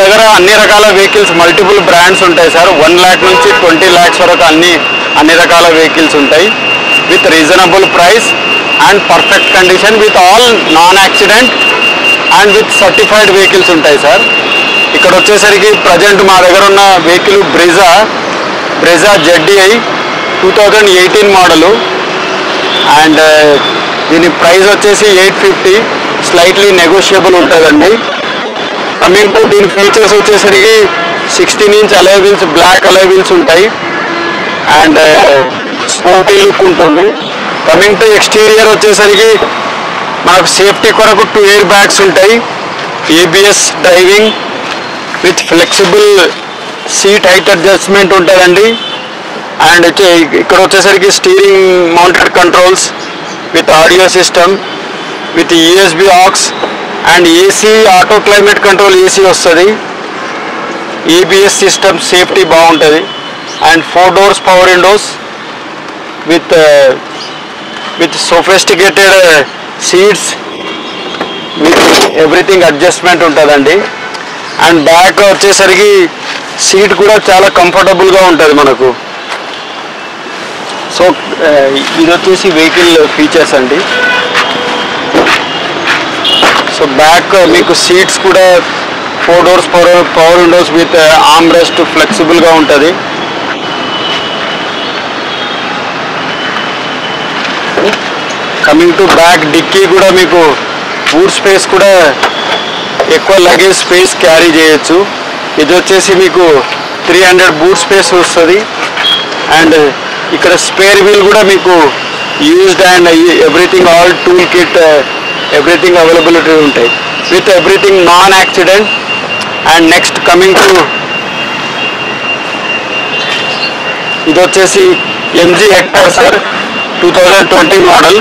దగ్గర అన్ని రకాల వెహికల్స్ మల్టిపుల్ బ్రాండ్స్ ఉంటాయి సార్. 1 lakh నుంచి 20 lakhs వరకు అన్ని రకాల వెహికల్స్ ఉంటాయి with reasonable price and perfect condition with all non accident and with certified vehicles ఉంటాయి సార్. ఇక్కడ వచ్చేసరికి ప్రజెంట్ మా దగ్గర ఉన్న vehicle Brezza ZDI 2018 model and దీని ప్రైస్ వచ్చేసి 850, స్లైట్లీ నెగోషియబుల్ ఉంటుందండి. కమింగ్ టు దీని ఫీచర్స్ వచ్చేసరికి 16-inch alloy wheels, black alloy wheels ఉంటాయి అండ్ స్పోర్టీ లుక్ ఉంటుంది. కమింగ్ టు ఎక్స్టీరియర్ వచ్చేసరికి మనకు సేఫ్టీ కొరకు 2 air bags ఉంటాయి, ABS driving with flexible seat height adjustment ఉంటుందండి. అండ్ ఇక్కడ వచ్చేసరికి steering mounted controls with audio system with USB aux and AC auto climate control AC వస్తుంది. ABS system safety బాగుంటుంది and 4 doors power windows with sophisticated seats with everything adjustment ఉంటుందండి. And back వచ్చేసరికి seat కూడా చాలా కంఫర్టబుల్గా ఉంటుంది మనకు. So ఇది వచ్చేసి వెహికల్ ఫీచర్స్ అండి. సో బ్యాక్ మీకు సీట్స్ కూడా 4 doors power windows with arm rest ఫ్లెక్సిబుల్గా ఉంటుంది. కమింగ్ టు బ్యాక్ డిక్కీ కూడా మీకు బూట్ స్పేస్ కూడా ఎక్కువ లగేజ్ స్పేస్ క్యారీ చేయొచ్చు. ఇది వచ్చేసి మీకు 300 బూట్ స్పేస్ వస్తుంది అండ్ ఇక్కడ స్పేర్ వీల్ కూడా మీకు used and everything all tool kit everything availability ఉంటాయి with everything non accident. And next coming to ఇది వచ్చేసి MG హెక్టర్ సార్ 2020 మోడల్